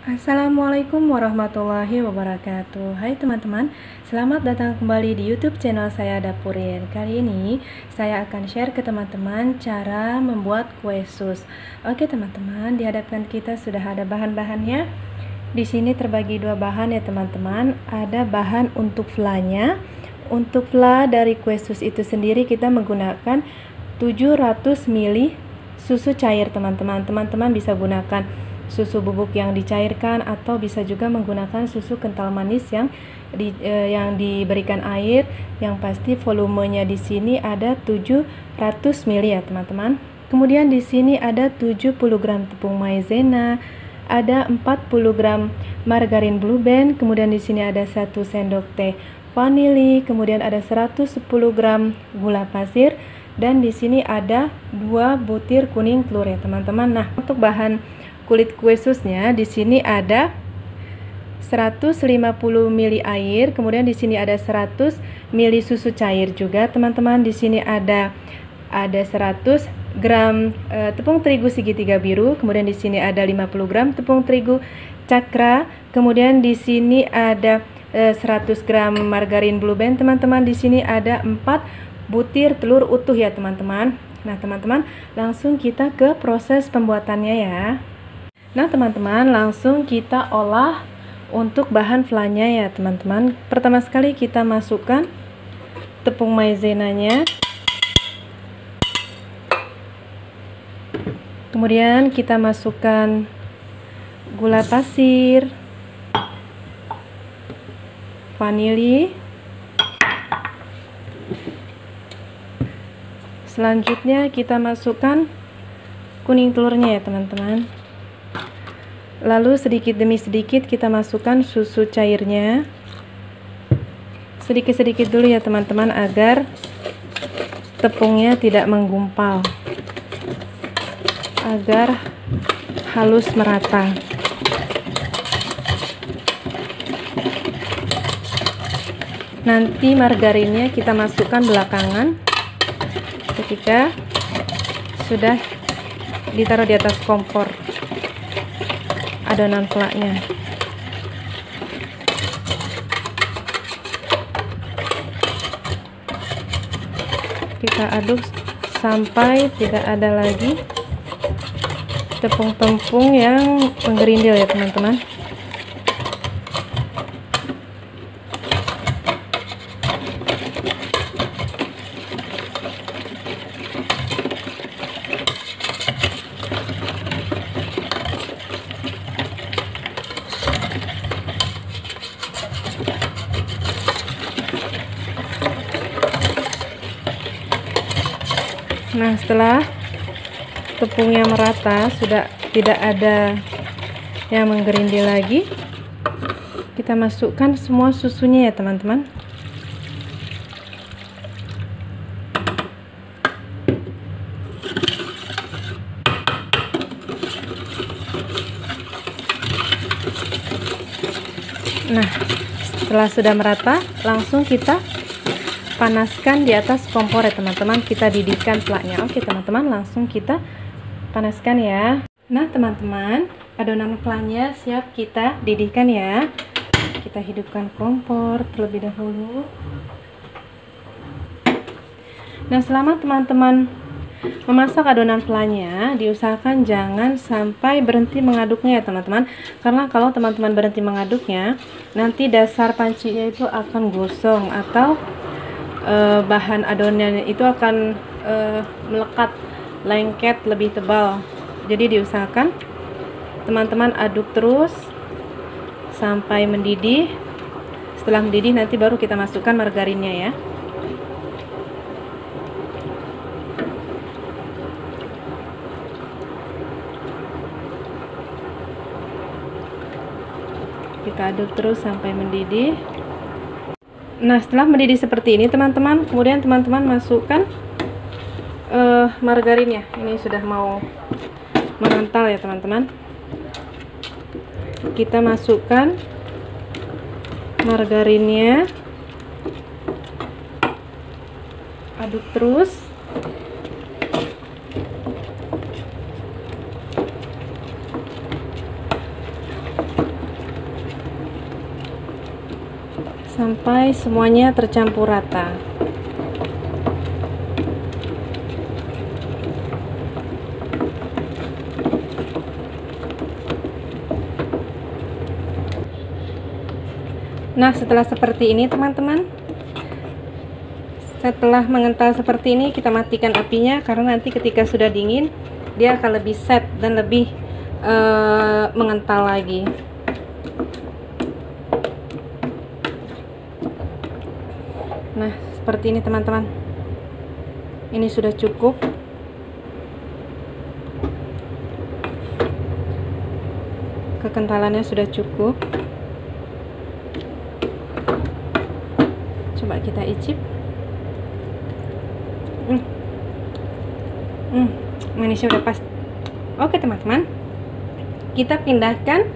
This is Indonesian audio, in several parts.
Assalamualaikum warahmatullahi wabarakatuh. Hai teman-teman, selamat datang kembali di YouTube channel saya Dapurin. Kali ini saya akan share ke teman-teman cara membuat kue sus. Oke teman-teman, di hadapan kita sudah ada bahan-bahannya. Di sini terbagi dua bahan ya teman-teman. Ada bahan untuk flanya. Untuk fla dari kue sus itu sendiri kita menggunakan 700 ml susu cair teman-teman. Teman-teman bisa gunakan susu bubuk yang dicairkan atau bisa juga menggunakan susu kental manis yang diberikan air. Yang pasti volumenya di sini ada 700 ml ya teman-teman. Kemudian di sini ada 70 gram tepung maizena, ada 40 gram margarin Blue Band, kemudian di sini ada 1 sendok teh vanili, kemudian ada 110 gram gula pasir, dan di sini ada 2 butir kuning telur ya teman-teman. Nah, untuk bahan kulit kue susnya di sini ada 150 ml air, kemudian di sini ada 100 ml susu cair juga teman-teman. Di sini ada 100 gram tepung terigu segitiga biru, kemudian di sini ada 50 gram tepung terigu cakra, kemudian di sini ada 100 gram margarin Blue Band teman-teman. Di sini ada 4 butir telur utuh ya teman-teman. Nah teman-teman, langsung kita ke proses pembuatannya ya. Nah teman-teman, langsung kita olah untuk bahan flanya ya teman-teman. Pertama sekali kita masukkan tepung maizenanya, kemudian kita masukkan gula pasir, vanili, selanjutnya kita masukkan kuning telurnya ya teman-teman. Lalu sedikit demi sedikit kita masukkan susu cairnya, sedikit-sedikit dulu ya teman-teman agar tepungnya tidak menggumpal, agar halus merata. Nanti margarinnya kita masukkan belakangan ketika sudah ditaruh di atas kompor adonan flanya. Kita aduk sampai tidak ada lagi tepung-tepung yang menggerindil ya teman-teman. Nah, setelah tepungnya merata, sudah tidak ada yang menggerindil lagi, kita masukkan semua susunya ya teman-teman. Nah, setelah sudah merata, langsung kita panaskan di atas kompor ya teman-teman. Kita didihkan flanya. Oke teman-teman, langsung kita panaskan ya. Nah teman-teman, adonan flanya siap kita didihkan ya. Kita hidupkan kompor terlebih dahulu. Nah, selama teman-teman memasak adonan flanya, diusahakan jangan sampai berhenti mengaduknya ya teman-teman. Karena kalau teman-teman berhenti mengaduknya, nanti dasar pancinya itu akan gosong atau bahan adonannya itu akan melekat, lengket, lebih tebal. Jadi diusahakan teman-teman aduk terus sampai mendidih. Setelah mendidih nanti baru kita masukkan margarinnya ya. Kita aduk terus sampai mendidih. Nah, setelah mendidih seperti ini teman-teman, kemudian teman-teman masukkan margarinnya. Ini sudah mau mengental ya teman-teman. Kita masukkan margarinnya, aduk terus. sampai semuanya tercampur rata. Nah, setelah seperti ini teman-teman, setelah mengental seperti ini, kita matikan apinya karena nanti ketika sudah dingin dia akan lebih set dan lebih mengental lagi. Nah, seperti ini teman-teman. Ini sudah cukup. Kekentalannya sudah cukup. Coba kita icip. Manisnya udah pas. Oke teman-teman, kita pindahkan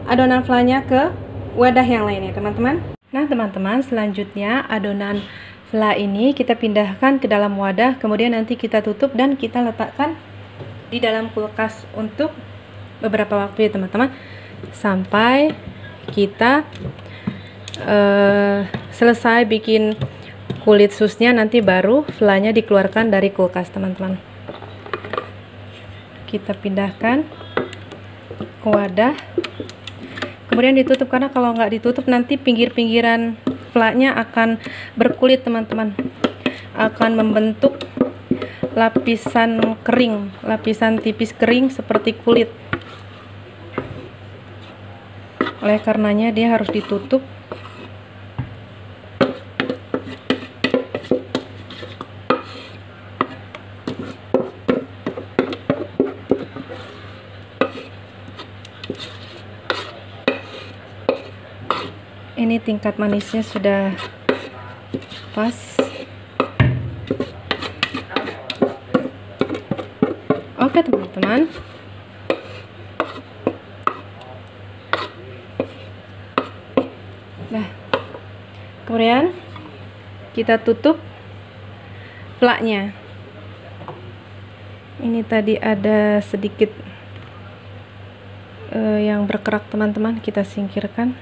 adonan flanya ke wadah yang lainnya teman-teman. Nah teman-teman, selanjutnya adonan fla ini kita pindahkan ke dalam wadah, kemudian nanti kita tutup dan kita letakkan di dalam kulkas untuk beberapa waktu ya teman-teman, sampai kita selesai bikin kulit susnya, nanti baru flanya dikeluarkan dari kulkas teman-teman. Kita pindahkan ke wadah, kemudian ditutup, karena kalau nggak ditutup nanti pinggir-pinggiran flanya akan berkulit teman-teman, akan membentuk lapisan kering, lapisan tipis kering seperti kulit. Oleh karenanya dia harus ditutup. Ini tingkat manisnya sudah pas. Oke teman-teman, nah kemudian kita tutup flanya. Ini tadi ada sedikit yang berkerak teman-teman, kita singkirkan.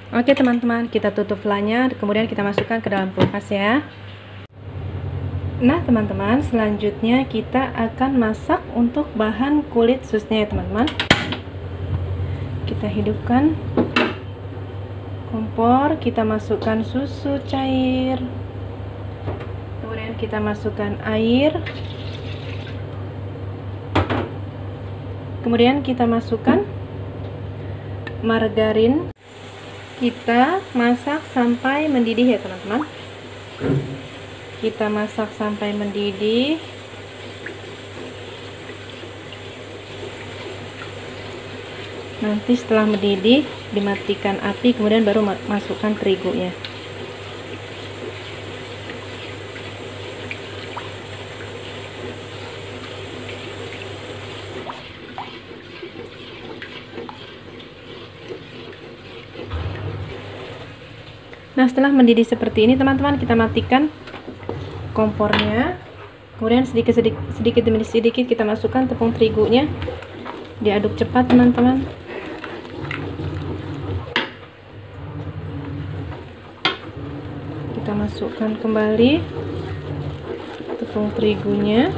Oke teman-teman, kita tutup flanya, kemudian kita masukkan ke dalam kulkas ya. Nah teman-teman, selanjutnya kita akan masak untuk bahan kulit susnya ya teman-teman. Kita hidupkan kompor, kita masukkan susu cair, kemudian kita masukkan air, kemudian kita masukkan margarin. Kita masak sampai mendidih ya teman-teman. Kita masak sampai mendidih. Nanti setelah mendidih dimatikan api, kemudian baru masukkan terigunya. Nah, setelah mendidih seperti ini teman-teman, kita matikan kompornya. Kemudian sedikit demi sedikit kita masukkan tepung terigunya. Diaduk cepat teman-teman. Kita masukkan kembali tepung terigunya.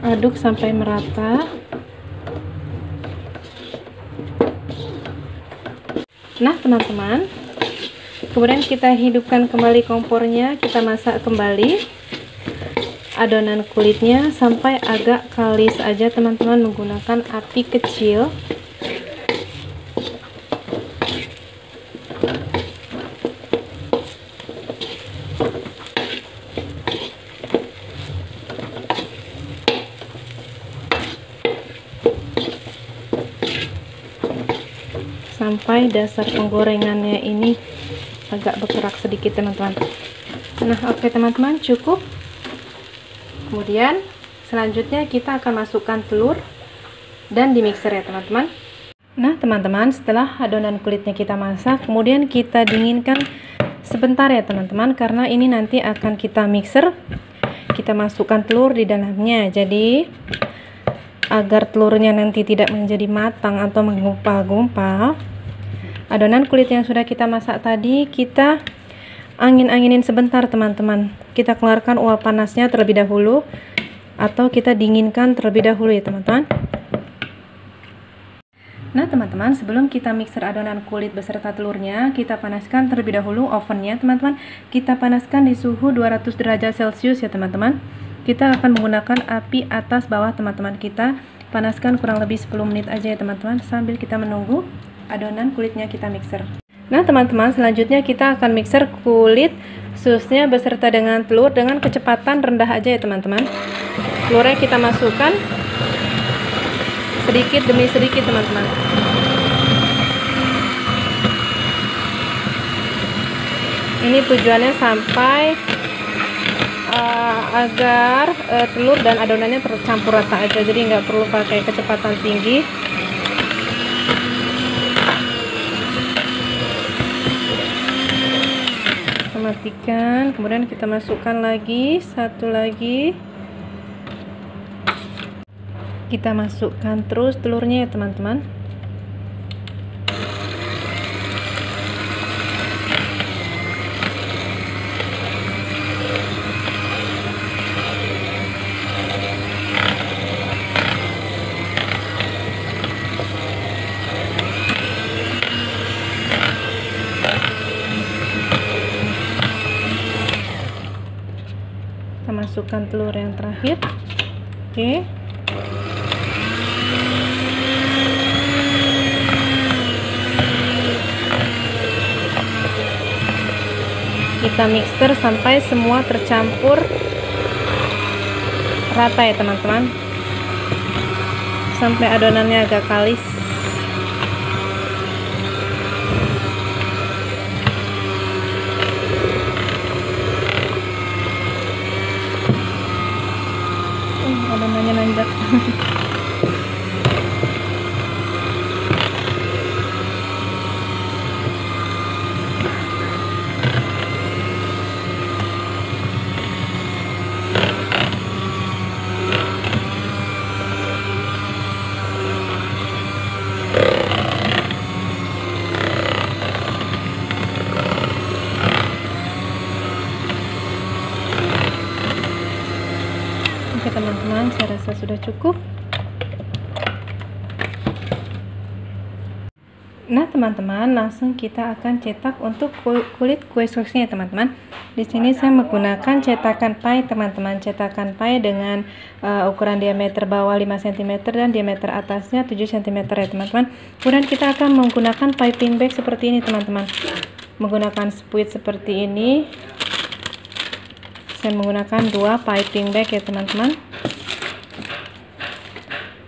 Aduk sampai merata. Nah teman-teman, kemudian kita hidupkan kembali kompornya, kita masak kembali adonan kulitnya sampai agak kalis aja teman-teman, menggunakan api kecil. Sampai dasar penggorengannya ini agak bergerak sedikit teman-teman. Nah oke teman-teman, cukup. Kemudian selanjutnya kita akan masukkan telur. dan di mixer ya teman-teman. Nah teman-teman, setelah adonan kulitnya kita masak, kemudian kita dinginkan sebentar ya teman-teman, karena ini nanti akan kita mixer, kita masukkan telur di dalamnya. Jadi agar telurnya nanti tidak menjadi matang atau menggumpal-gumpal, adonan kulit yang sudah kita masak tadi kita angin-anginin sebentar teman-teman. Kita keluarkan uap panasnya terlebih dahulu, atau kita dinginkan terlebih dahulu ya teman-teman. Nah teman-teman, sebelum kita mixer adonan kulit beserta telurnya, kita panaskan terlebih dahulu ovennya teman-teman. Kita panaskan di suhu 200 derajat Celcius ya teman-teman. Kita akan menggunakan api atas bawah teman-teman. Kita panaskan kurang lebih 10 menit aja ya teman-teman, sambil kita menunggu adonan kulitnya kita mixer. Nah teman-teman, selanjutnya kita akan mixer kulit susnya beserta dengan telur dengan kecepatan rendah aja ya teman-teman. Telurnya kita masukkan sedikit demi sedikit teman-teman. Ini tujuannya sampai agar telur dan adonannya tercampur rata aja, jadi nggak perlu pakai kecepatan tinggi. Kita matikan, kemudian kita masukkan lagi satu lagi. Kita masukkan terus telurnya ya teman-teman. Kita masukkan telur yang terakhir. Oke. Kita mixer sampai semua tercampur rata ya teman-teman, sampai adonannya agak kalis. Adonannya nanjak. Oke teman-teman, saya rasa sudah cukup. Nah teman-teman, langsung kita akan cetak untuk kulit kue susnya teman-teman. Di sini saya menggunakan cetakan pie teman-teman, cetakan pie dengan ukuran diameter bawah 5 cm dan diameter atasnya 7 cm ya teman-teman. Kemudian kita akan menggunakan piping bag seperti ini teman-teman, menggunakan spuit seperti ini. Saya menggunakan 2 piping bag ya teman-teman.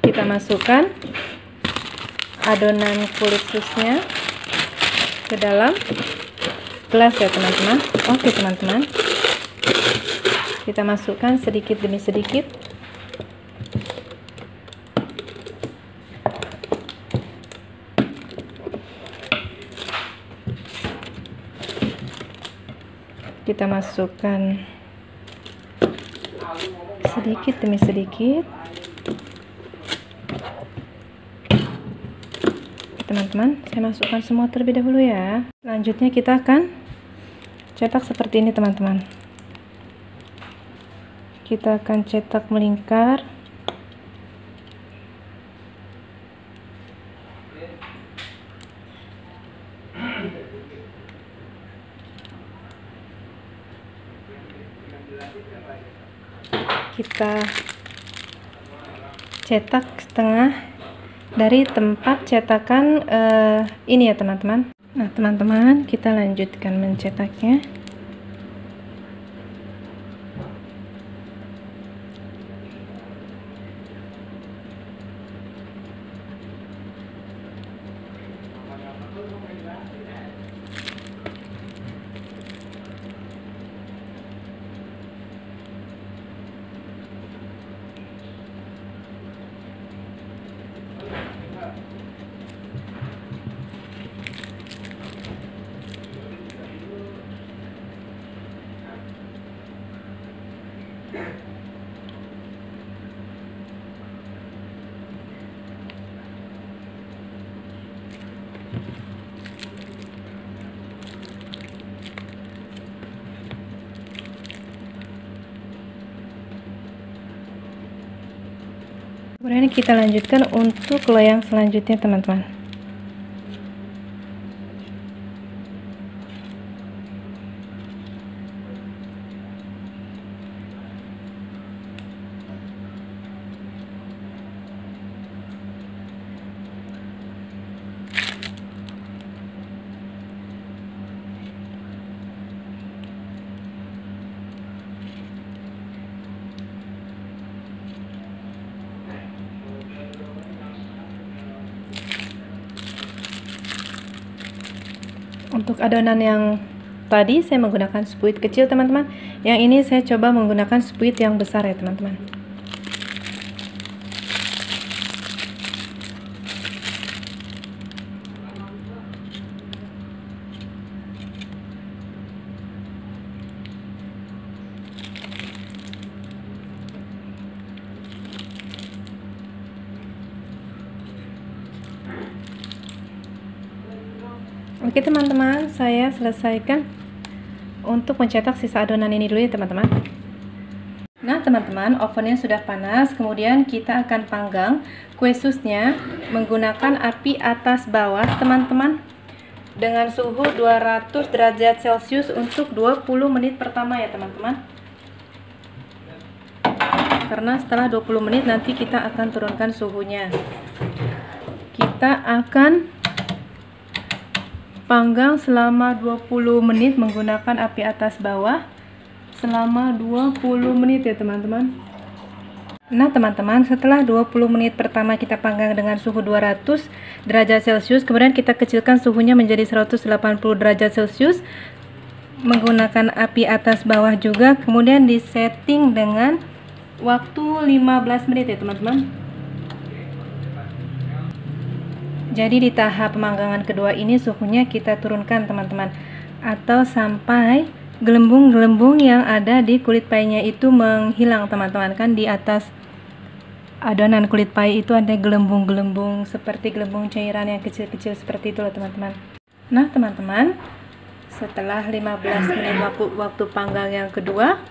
Kita masukkan adonan kulit susnya ke dalam gelas ya teman-teman. Oke teman-teman, kita masukkan sedikit demi sedikit. Kita masukkan sedikit demi sedikit teman-teman. Saya masukkan semua terlebih dahulu ya. Selanjutnya kita akan cetak seperti ini teman-teman. Kita akan cetak melingkar. Kita cetak setengah dari tempat cetakan ini ya teman-teman. Nah teman-teman, kita lanjutkan mencetaknya. Kemudian kita lanjutkan untuk loyang selanjutnya, teman-teman. Untuk adonan yang tadi saya menggunakan spuit kecil, teman-teman. Yang ini saya coba menggunakan spuit yang besar ya, teman-teman. Oke teman-teman, saya selesaikan untuk mencetak sisa adonan ini dulu ya teman-teman. Nah teman-teman, ovennya sudah panas. Kemudian kita akan panggang kue susnya menggunakan api atas bawah teman-teman, dengan suhu 200 derajat Celcius untuk 20 menit pertama ya teman-teman. Karena setelah 20 menit nanti kita akan turunkan suhunya. Kita akan panggang selama 20 menit menggunakan api atas bawah selama 20 menit ya teman-teman. Nah teman-teman, setelah 20 menit pertama kita panggang dengan suhu 200 derajat Celcius, kemudian kita kecilkan suhunya menjadi 180 derajat Celcius menggunakan api atas bawah juga, kemudian disetting dengan waktu 15 menit ya teman-teman. Jadi di tahap pemanggangan kedua ini suhunya kita turunkan teman-teman, atau sampai gelembung-gelembung yang ada di kulit pie-nya itu menghilang teman-teman. Kan di atas adonan kulit pie itu ada gelembung-gelembung seperti gelembung cairan yang kecil-kecil seperti itu loh teman-teman. Nah teman-teman, setelah 15 menit waktu panggang yang kedua,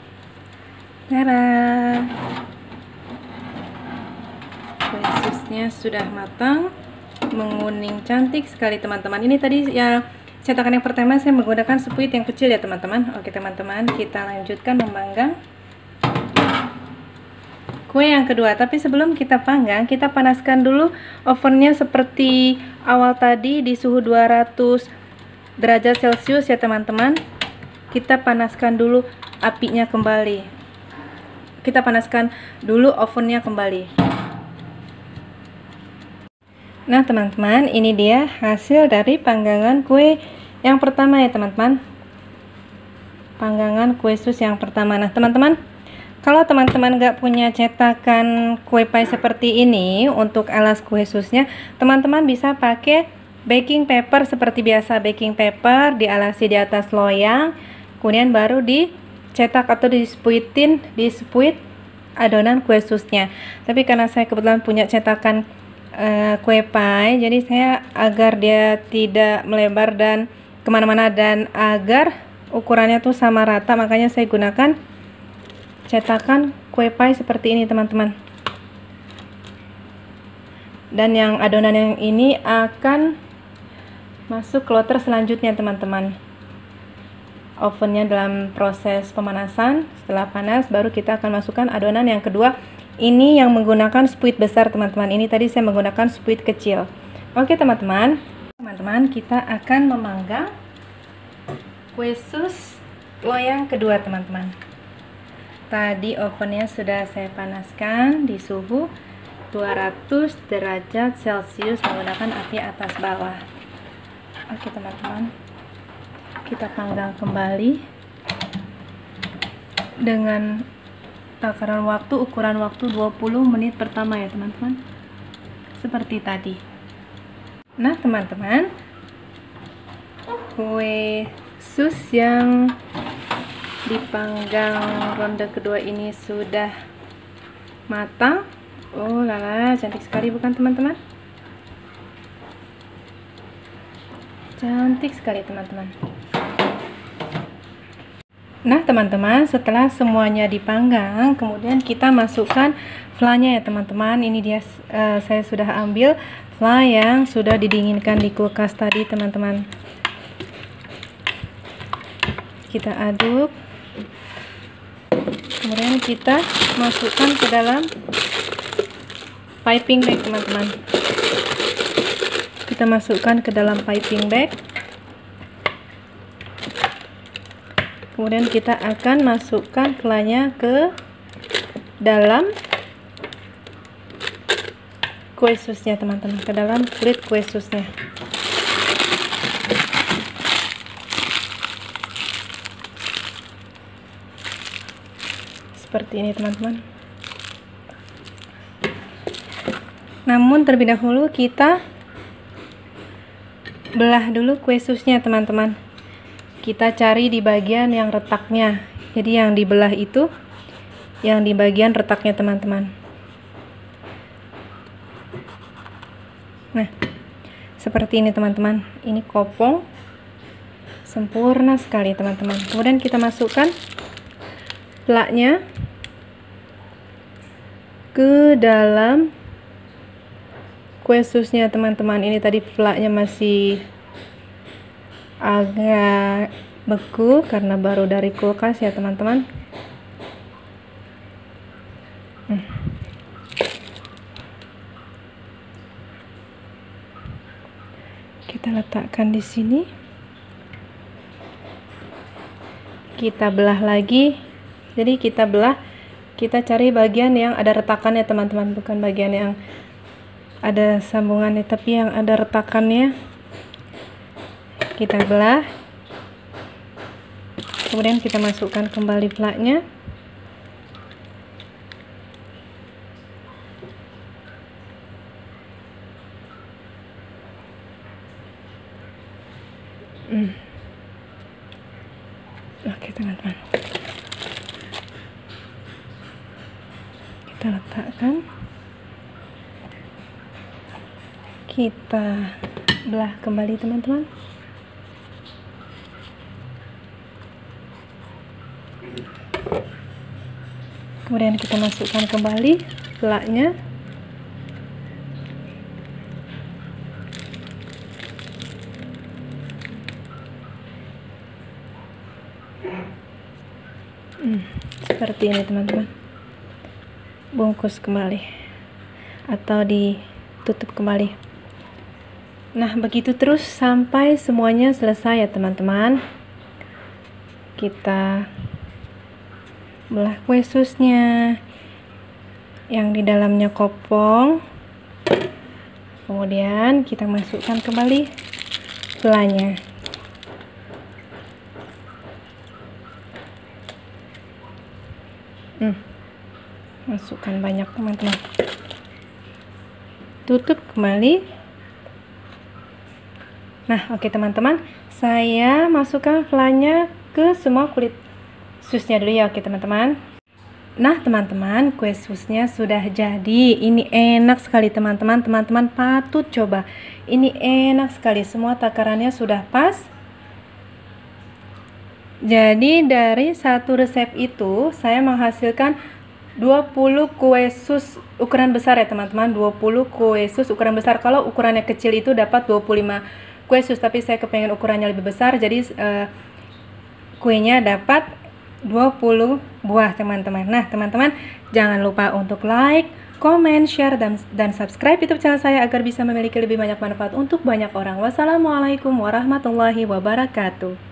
tada, kue susnya sudah matang, menguning cantik sekali teman-teman. Ini tadi ya cetakan yang pertama saya menggunakan spuit yang kecil ya teman-teman. Oke teman-teman, kita lanjutkan memanggang kue yang kedua. Tapi sebelum kita panggang, kita panaskan dulu ovennya seperti awal tadi di suhu 200 derajat Celcius ya teman-teman. Kita panaskan dulu apinya kembali. Kita panaskan dulu ovennya kembali. Nah teman-teman, ini dia hasil dari panggangan kue yang pertama ya teman-teman. Panggangan kue sus yang pertama. Nah teman-teman, kalau teman-teman nggak punya cetakan kue pie seperti ini untuk alas kue susnya, teman-teman bisa pakai baking paper seperti biasa. Baking paper dialasi di atas loyang, kemudian baru dicetak atau dispuit adonan kue susnya. Tapi karena saya kebetulan punya cetakan kue pie, jadi saya agar dia tidak melebar dan kemana-mana dan agar ukurannya tuh sama rata, makanya saya gunakan cetakan kue pie seperti ini teman-teman. Dan yang adonan yang ini akan masuk ke lotter selanjutnya teman-teman. Ovennya dalam proses pemanasan. Setelah panas baru kita akan masukkan adonan yang kedua. Ini yang menggunakan spuit besar teman-teman. Ini tadi saya menggunakan spuit kecil. Oke teman-teman, kita akan memanggang kue sus loyang kedua teman-teman. Tadi ovennya sudah saya panaskan di suhu 200 derajat Celcius menggunakan api atas bawah. Oke teman-teman, kita panggang kembali dengan takaran waktu, ukuran waktu 20 menit pertama ya teman-teman, seperti tadi. Nah teman-teman, kue sus yang dipanggang ronde kedua ini sudah matang. Oh lala, cantik sekali bukan teman-teman? Cantik sekali teman-teman. Nah teman-teman, setelah semuanya dipanggang, kemudian kita masukkan flanya ya teman-teman. Ini dia, saya sudah ambil fla yang sudah didinginkan di kulkas tadi teman-teman. Kita aduk, kemudian kita masukkan ke dalam piping bag teman-teman. Kita masukkan ke dalam piping bag. Kemudian kita akan masukkan flanya ke dalam kue susnya teman-teman, ke dalam kulit kue susnya. Seperti ini teman-teman. Namun terlebih dahulu kita belah dulu kue susnya teman-teman. Kita cari di bagian yang retaknya. Jadi yang dibelah itu yang di bagian retaknya teman-teman. Nah, seperti ini teman-teman. Ini kopong sempurna sekali teman-teman. Kemudian kita masukkan flanya ke dalam kue susnya teman-teman. Ini tadi flanya masih agak beku karena baru dari kulkas ya teman-teman. Kita letakkan di sini. Kita belah lagi. Jadi kita belah, kita cari bagian yang ada retakannya teman-teman, bukan bagian yang ada sambungannya, tapi yang ada retakannya. Kita belah, kemudian kita masukkan kembali flanya. Oke teman-teman, kita letakkan, kita belah kembali teman-teman. Kemudian kita masukkan kembali flanya. Seperti ini teman-teman. Bungkus kembali atau ditutup kembali. Nah, begitu terus sampai semuanya selesai ya teman-teman. Kita belah kue susnya yang di dalamnya kopong. Kemudian kita masukkan kembali flanya. Masukkan banyak teman-teman. Tutup kembali. Nah, oke teman-teman, saya masukkan flanya ke semua kulit susnya dulu ya. Oke teman-teman. Nah teman-teman, kue susnya sudah jadi. Ini enak sekali teman-teman. Teman-teman patut coba. Ini enak sekali. Semua takarannya sudah pas. Jadi dari satu resep itu saya menghasilkan 20 kue sus ukuran besar ya teman-teman. 20 kue sus ukuran besar. Kalau ukurannya kecil itu dapat 25 kue sus, tapi saya kepengen ukurannya lebih besar, jadi kuenya dapat 20 buah teman-teman. Nah teman-teman, jangan lupa untuk like, comment, share, dan subscribe YouTube channel saya agar bisa memiliki lebih banyak manfaat untuk banyak orang. Wassalamualaikum warahmatullahi wabarakatuh.